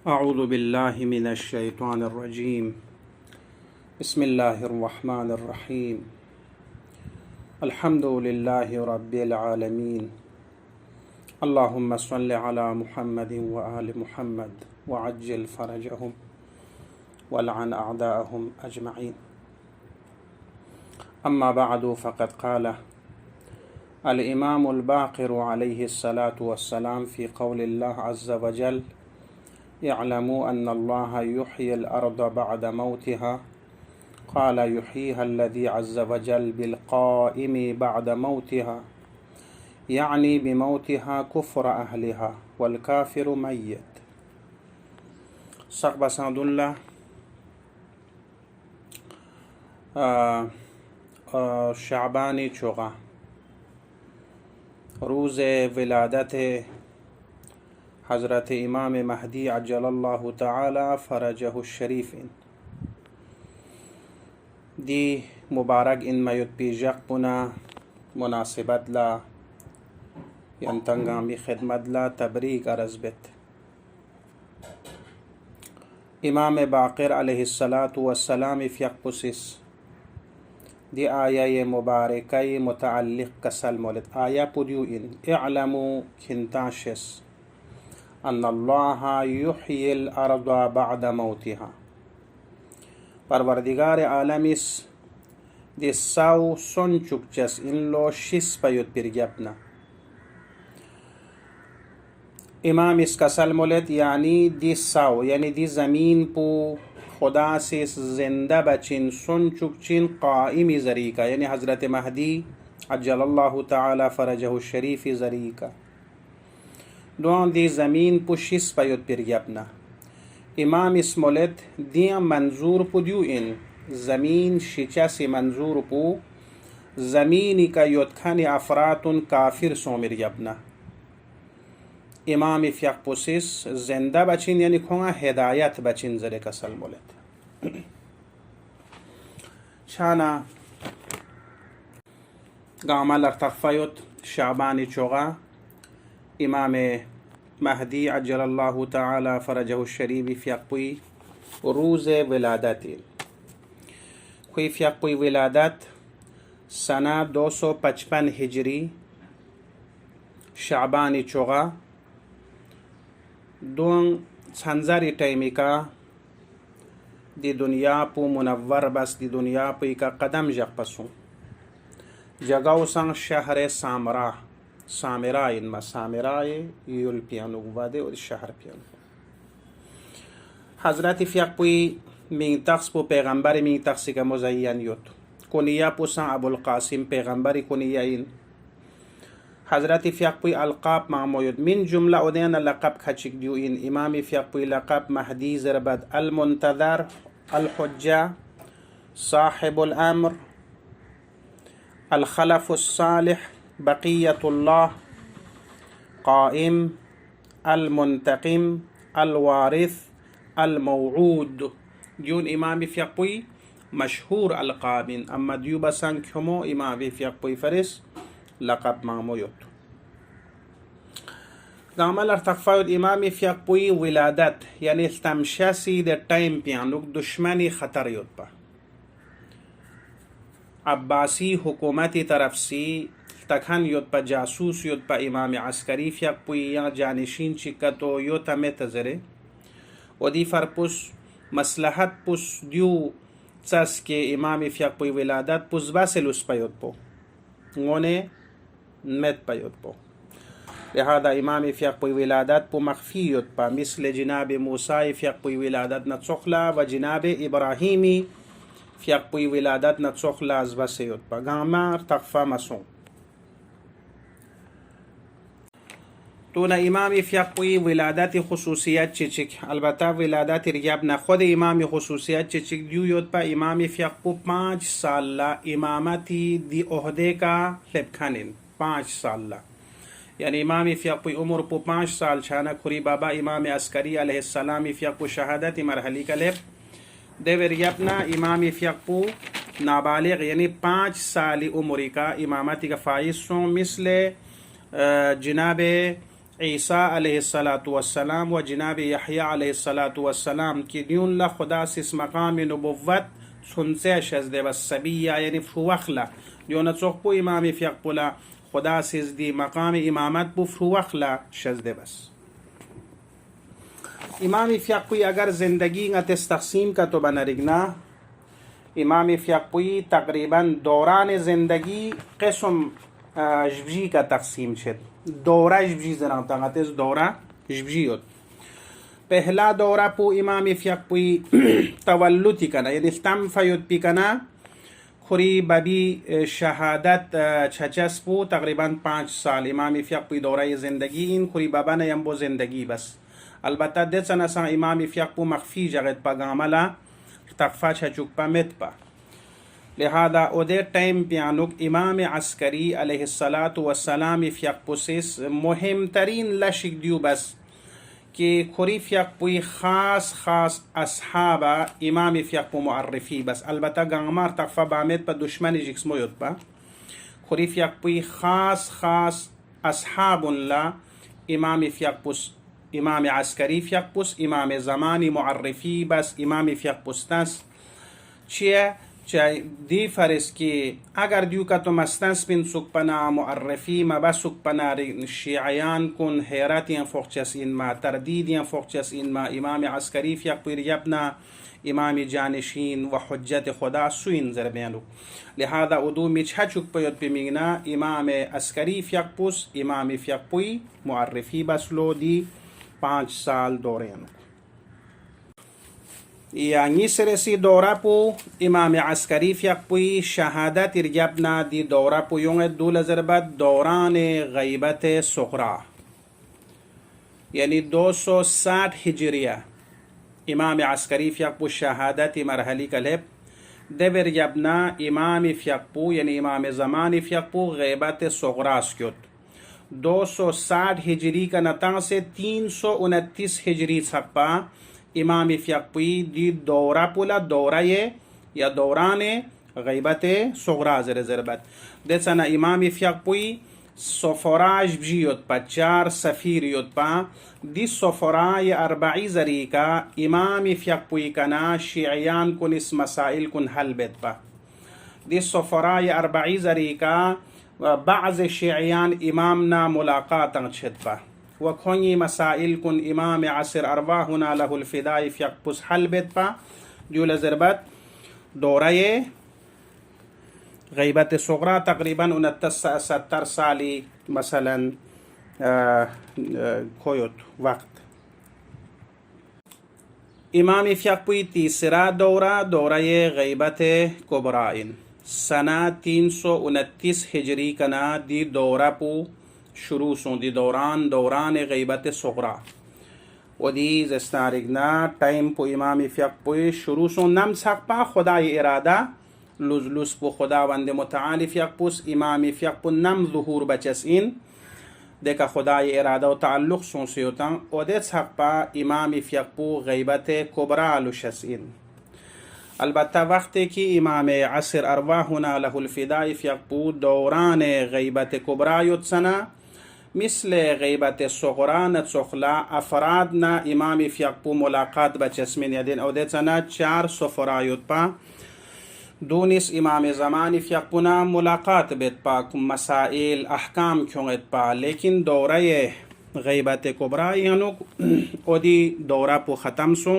अऊज़ु बिल्लाहि मिनश शैतानिर रजीम। बिस्मिल्लाहिर रहमानिर रहीम। अल्हम्दुलिल्लाहि रब्बिल आलमीन। अल्लाहुम्मा सल्लि अला मुहम्मदिन व आलि मुहम्मद व अज्जिल फरजहुम वलअन अअदाअहुम अजमईन। अम्मा बअदु फ़क़द क़ाल अल इमामुल बाक़िर अलैहिस्सलातु वस्सलाम फ़ी क़ौलिल्लाहि अज़्ज़ व जल यअलमू अन्नल्लाह युह्यिल अर्द बअद मौतिहा क़ाल युह्यीहा अल्लज़ी अज़्ज़ व जल बिल क़ाइमि बअद मौतिहा यानी बिमौतिहा कुफ़्र अहलिहा वल काफ़िरु मय्यत। सक़ बसादुल्लाह शाबानी चुगा रोज़ विलादत हज़रत इमाम महदी अज्जलल्लाहु तआला फ़रजहु शरीफ़िन दी मुबारक इन मयुत पीजक पुना मुनासिबत ला यंतंगामी खिदमत ला तबरीक अरज़बित इमाम बाक़िर अलैहिस्सलातु वस्सलाम इफ़यक़पुसिस दी आया मुबारकई मुतअल्लिक़ कसल मौलिद आया पुदियु इन इअलमू खिंताशिस अन्नल्लाह युह्यिल अर्द बअद मौतिहा परवरदिगार आलमिस दिसाउ सुन चुकचस इन लो शिस पयुत पिरगपना इमाम इस कसल मुलत यानी दिसाउ यानी दी ज़मीन पू खुदा से जिंदा बचिन सुन चुकचिन क़ाइमी ज़रीका यानी हज़रत महदी अज्जलल्लाहु तआला फ़रजहु शरीफ़ ज़रीका दों दी ज़मीन पुशिस पयुत पिरगपना इमाम इस मुलत दिया मंजूर पुदियु इन ज़मीन शिचा से मंजूर पु ज़मीनी का युतखन अफरातुन काफिर सोमिर यपना इमाम इफ़यक़पुसिस जिंदा बचिन यानी खोंगा हिदायत बचिन ज़रे कसल मुलत शाना गामल अर्तफ़युत शाबानी चुगा इमाम महदी अज्जलल्लाहु तआला फ़रजहु शरीफ़ इफ़यक़पुई रोज़ विलादत खुई इफ़यक़पुई विलादत सना 255 हिजरी शाबानी चुगा दों छंजारी टाइमिका दी दुनिया पू मुनव्वर बस दी दुनिया पू का कदम जपसू जगह संग शहर सामरा सामिरा इनमा सामिराए यूल पियानो वादे और शहर पियानो हज़रत इफ़यक़पुई मिंग तख्स पू पैगम्बर मिंग तख्स का मुज़य्यन युत कुनिया पुसा अबुल कासिम पैगम्बरी कुनिया इन हज़रत इफ़यक़पुई अलक़ाब मामूद मिन जुमला उदैन लक़ब खचिक दियो इन इमाम इफ़यक़पुई लक़ब महदी ज़रबद अल मुंतज़र अल हुज्जा साहिबुल अम्र अल खलफ़ुस सालिह बक़ियतुल्लाह क़ाइम अल मुंतक़िम अल वारिस अल मौऊद यून इमाम इफ़यक़पुई मशहूर अलक़ाबिन अम्मा दियो बसंग ख्युमो इमाम इफ़यक़पुई फरिस लक़ब मामूद गामल अर्तफ़युत इमाम इफ़यक़पुई विलादत यानी तमशासी द टाइम पियानुक दुश्मनी ख़तर युत अब्बासी हुकूमती तरफ से तखन युत पर जासूस युत पर इमाम अस्करी इफ़यक़पुई या जानशीन चिकतो यो तमे तजरे वदी फरपुस मसलहत पुस दियो चस के इमाम इफ़यक़पुई विलादत पुजबा से लुस पयुत पो ngoने met पयुत पो लिहाजा इमाम इफ़यक़पुई विलादत पो मख्फी युत पा मिसल जनाब मूसा इफ़यक़पुई विलादत न चोखला व जनाब इब्राहीमी इफ़यक़पुई विलादत न चोखला अज़बा से युत पा गामार तक़फ़ा मसों तो न इमाम इफ़यक़पुई विलादत खुसूसियत चिचिक अलबत्ता विलादत रियाब न खुद इमाम खुसूसियत चिचिक दियो युत पा इमाम इफ़यक़पु 5 साल ला इमामती दी ओहदे का लेबखानिन 5 साल ला यानी इमाम इफ़यक़पुई उम्र पु 5 साल छाना खुरी बाबा इमाम अस्करी अलैहिस्सलाम इफ़यक़पु शहादत मरहली का लेब देवे रियाबना इमाम इफ़यक़पु नाबालिग यानी 5 साली उम्र का इमामती का फ़ाइसों मिसले जनाब ईसा अलैहिस्सलाम व जनाब यहया अलैहिस्सलाम की दियुल्ला खुदा सिस मकाम नबुव्वत सुनसे शजदे बस सबिया यानी फुवखला जो न चोखपो इमाम फियकपुला खुदा सिस दी मकाम इमामत बु फुवखला शजदे बस इमाम फियकपुई अगर ज़िंदगी गतस तकसीम का तो बनरिगना इमाम फियकपुई तकरीबन दौरान ज़िंदगी क़िस्म जबजी का तकसीम छे दौरा जबजी जनाता गतस दौरा जबजी होत पहला दौरा पू इमाम फियकपुई तवल्लुती कना यानी तम फयुत पिकना खुरी बबी शहादत छचस पू तकरीबन 5 साल इमाम फियकपुई दौरा ज़िंदगी इन खुरी बाबा ने यम्बो ज़िंदगी बस अलबत्ता देचना सा इमाम फियकपू मख्फी जगत पा गामला तकफा छचुक पा मित पा लिहाजा ओदे टाइम प्यानुक इमाम अस्करी अलैहिस्सलातु वस्सलाम फियकपुसिस मुहिम तरीन लशिक दियो बस कि खुरी फियकपुई खास असहाबा इमाम फियकपू मुअर्रिफी बस अलबत्ता गांगमार तकफा बामित पा दुश्मनी जिक्स मोयुत पा खुरी फियकपुई खास असहाबुल्ला इमाम फियकपुस इमाम अस्करी फियकपुस इमाम ज़मानी मुअर्रिफी बस इमाम फियकपुस तस चाहे दी फरिस की अगर दियो का तो मस्तंस बिन सुकपना मुअर्रिफी मबा सुकपना शियायान कुन हैरतियाँ फोक्चस इनमा तरदीदियाँ फोक्चस इनमा इमाम अस्करी फियकपुई यपना इमाम जानशीन व हुज्जत खुदा सुइन ज़रबयानु लिहाजा उदू मिछा चुक पयोत पे मिगना इमाम अस्करी फियकपुस इमाम फियकपुई मुअर्रिफी बस लो दी 5 साल दौरेन يعني سرسي دورا بو إمام عسكري فيقبوي شهادة ترجبنا دي دورا بو يوم الدولة زربت دوران غيبة صغرى يعني 260 هجرية إمام عسكري فيقبو شهادة مرحلي كلب دبر جبنا إمام فيقبو يعني إمام زمان فيقبو غيبة صغرى سكوت 260 हिजरी का नतां से 329 हिजरी छप्पा इमाम फियकपुई दी दौरा पुला दौरा ये या दौरान गैबत सुगरा ज़रबत देसना इमाम फियकपुई सफराज भी योत्पा 4 सफ़ीर योत्पा दी सफराय 40 ज़री का इमाम फियकपुई कना शियान कुन इस मसाइल कुन हल बेतपा दी सफराय 40 ज़री का बाज़ शियान इमामना मुलाकात छदपा वखोंगी मसाइल कुन इमाम असर अरवाहुना लहुल फिदाई फियकपुस हल बेतपा जुल ज़रबत दौराए गैबत सुगरा तकरीबन 69-70 साली मसलन खोयत वक्त इमाम फियकपुई तीसरा दौराए गैबत कुबराइन सना 329 हिजरी कना दी दौरा पू शुरू सो दी दौरान गैबत सुगरा वदी जस्तारिगना टाइम पू इमाम फियकपुई शुरू सो नम सकपा खुदा इरादा लुज़लुस पू खुदा वंदे मुतआली फियकपुस इमाम फियकपु नम ज़ुहूर बचस इन देखा खुदा इरादा व ताल्लुक़ सो से होता ओदे सकपा इमाम फियकपु गैबत कुबरा लुशस इन अलबत्ता वक्त की इमाम असर अरवाहुना लहुल फिदाई फियकपु दौरान गैबत कुबरा युत्सना मिसल गैबत सुगरा न चुखला अफराद न इमाम फियकपु मुलाकात बचस्मिन यदिन औदेचना 4 सफरा युत्पा दूनिस इमाम ज़मानी फियकपुना मुलाकात बेतपा मसाइल अहकाम क्योंतपा लेकिन दौरे गैबत कुबरा यानुक ओदी दौरा पु ख़त्म सो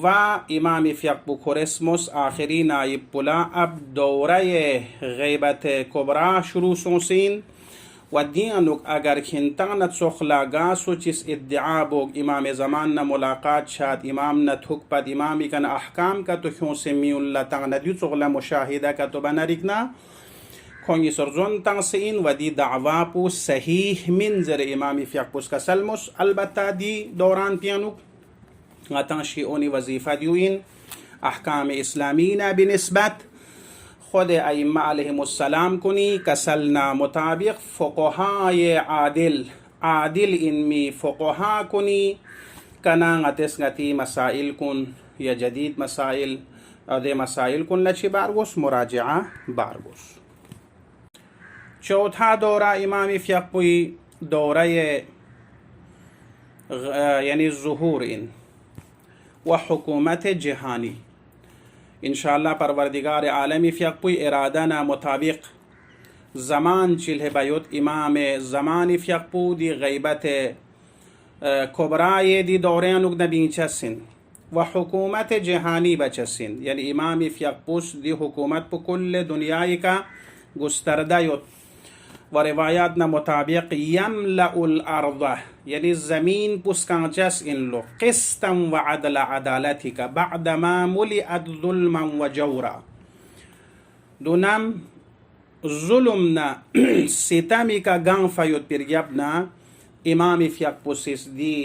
व इमाम फियकपु खुरेस्मुस आखिरी नाइब पुला अब दौरे गैबत कुबरा शुरू सोसिन व दियानुक अगर खिंतान चोखला गासो चिस इद्दिआ बोग इमाम ज़मान न मुलाकात शाद इमाम न थुक पद इमामी कन अहकाम का तो क्यों से मिउल्ला तंग नदी चोखला मुशाहिदा का तो बनरिकना खोंगी सरजोन तंग से इन वदी दावा पु सहीह मिन ज़र इमाम फियकपुस का सलमुस अलबत्ता दी दौरान पियानुक शिओनी वजीफ़ा दियुइन अहकाम इस्लामीना बिनिस्बत खुद अइम्मा अलैहिमुस्सलाम कुनी कसलना मुताबिक फ़ुक़हाए आदिल इनमी फ़ुक़हा कुनी कना गति मसाइल कुन या जदीद मसाइल अदे मसाइल कुन लची बारगोस मुराजिआ बारगोस चौथा दौरा इमाम फियकपुई दौरा यानी ज़ुहूर इन व हुकूमत जहानी इंशाअल्लाह परवरदिगार आलमी फ़ियक़पुई इरादा ना मुताबिक ज़मान चिल्हे बायोत इमाम ज़मानी फ़ियक़पू दी गैबत कुबरा ये दी दौरे नुक नबी चसिन व हुकूमत जहानी बचसिन यानी इमाम फ़ियक़पुस दी हुकूमत पु कुल्ल दुनियाई का गुस्तरदा योत व रिवायात न मुताबिक यमलउल अर्द यानी ज़मीन पुस्कांचस इन लो क़िस्तम व अदल अदालती का बअदमा मुलिअत ज़ुल्मन व जौरा दुनम ज़ुल्मना सितमी का गांव फयुत पिरयबना इमाम फ़ियक़पुसिस दी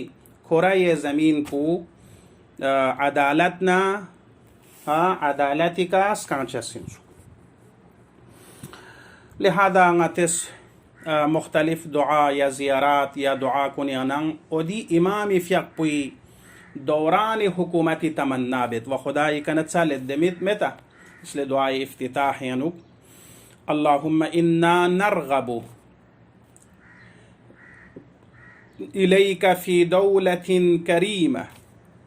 खुराए ज़मीन पु अदालतना अदालती का स्कांचस इन लिहाजा ngatiस मुख्तलिफ दुआ या ज़ियारात या दुआ कुनियानंग ओदी इमाम फ़ियक़पुई दौरान हुकूमती तमन्ना बेत व खुदाई कनत साल दमित मेता इसलिए दुआ इफ्तिताह यानुक अल्लाहुम्मा इन्ना नरगबु इलैका फ़ी दौलतिन करीमा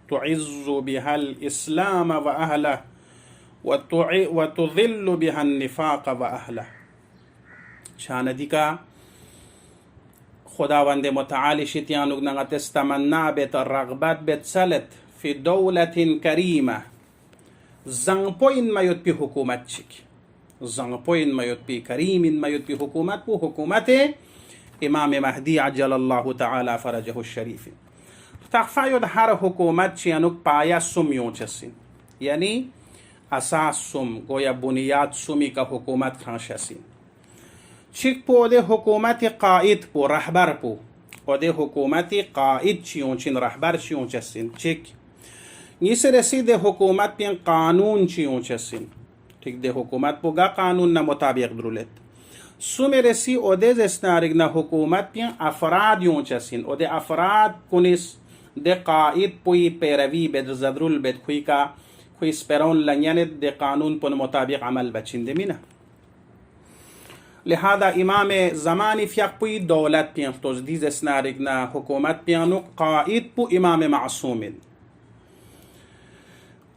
तुइज़्ज़ु बिहल इस्लाम व अहलह व तुज़िल्लु बिहन निफ़ाक़ व अहलह शानदी का खुदावंद मुतआली शितियानुक नगतिस तमन्ना बेत रगबत बेत सलत फ़ी दौलतिन करीमा ज़ंगपोइन मयुत पी हुकूमत छिक ज़ंगपोइन मयुत पी करीमिन मयुत पी हुकूमत पू हुकूमत इमाम महदी अज्जलल्लाहु तआला फ़रजहु शरीफ तख्फ़ायुद हर हुकूमत चियानुक पाया सुम योचसिन यानी असास सुम गोया बुनियाद सुमी का हुकूमत खांशसिन चिक पो ओदे हुकूमत कायद पो रहबर पो ओदे हुकूमत कायद चियोचिन रहबर चियोचसिन चिक इसे रसी दे हुकूमत पियं कानून चियोचसिन ठीक दे हुकूमत पो गा कानून न मुताबिक द्रुलेत सुमे रसी ओदे जस्नारिग न हुकूमत पियं अफराद योचसिन ओदे अफराद कुनिस दे कायद पुई पैरवी बेद जदरुल बेद खुई का खुई स्पेरोन लंयाने दे कानून पो मुताबिक अमल बचिन दे मिना लिहाजा इमाम ज़मानी फ़ियक़पुई दौलत पियं तोज़दी जस्नारिग न हुकूमत पियानुक कायद पु इमाम मासूमिन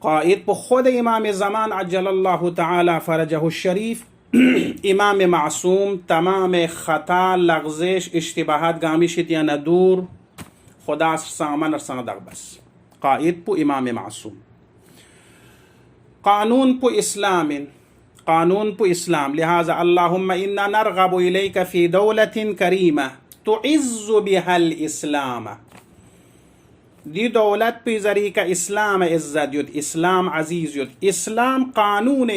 कायद पु खुद इमाम ज़मान अज्जलल्लाहु तआला फ़रजहु शरीफ इमाम मासूम तमाम ख़ता लग़ज़िश इश्तिबाहात गामिशित या नदूर खुदा सामन संदक बस कायद पु इमाम मासूम कानून पु इस्लामिन कानून पु इस्लाम लिहाजा अल्लाहुम्मा इन्ना नरगबु इलैका फ़ी दौलतिन करीमा तुइज़्ज़ु बिहल इस्लाम दी दौलत पे ज़री का इस्लाम इज़्ज़त युद इस्लाम अजीज़ युद इस्लाम कानून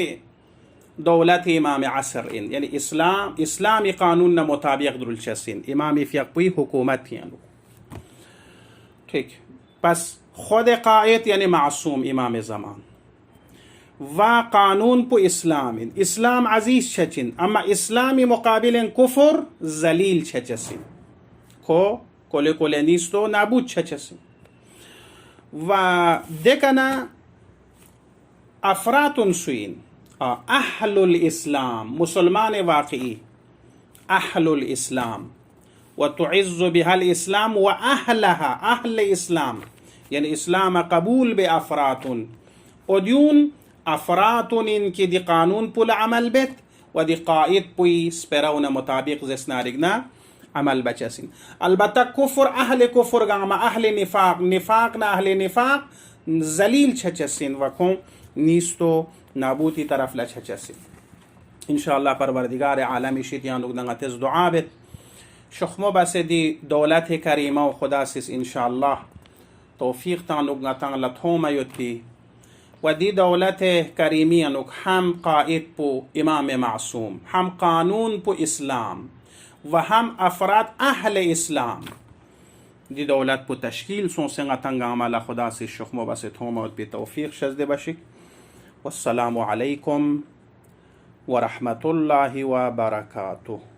दौलत इमाम असर इन यानी इस्लामी कानून न मुताबिक दुलचसिन इमाम फ़ियक़पुई हुकूमत यानु ठीक बस खुद कायद यानी मासूम इमाम ज़मान व कानून पु इस्लाम इस्लाम अजीज छचिन अम्मा इस्लामी मुकाबिल कुफर जलील छचसिन को कोले कोले नीस्तो नाबूद छचसिन व देखना अफरातुन सुइन अहलुल इस्लाम मुसलमान वाक़ई अहलुल इस्लाम व तुइज़्ज़ु बिहल इस्लाम व अहलहा अहल इस्लाम यानी इस्लाम कबूल बे अफरातुन ओद्यून अफरातुन इनकी दी कानून पुल अमल बेत व दी कायद पुई स्पेराउन मुताबिक जस्नारिगना अमल बचसिन अलबत्ता कुफर गामा अहले निफाक ना अहले निफाक जलील छचसिन वखों नीस्तो नाबूती तरफ ला छचसिन इंशाअल्लाह परवरदिगार आलमी शितियान उगनगतिस दुआ बेत शुख्मो बसे दी दौलत करीमा व खुदा सिस इंशाअल्लाह तौफीक तानुग नतांग लथो मयुती व दी दौलत करीमी अनुक हम कायद पु इमाम मासूम हम कानून पु इस्लाम व हम अफराद अहल इस्लाम दी दौलत पु तश्कील सोंसेंगा तंगामाला खुदा से शुख्मो बसे थोमा पे तौफीक शज़दे बशिक वस्सलामु अलैकुम व रहमतुल्लाहि व बरकातुहू।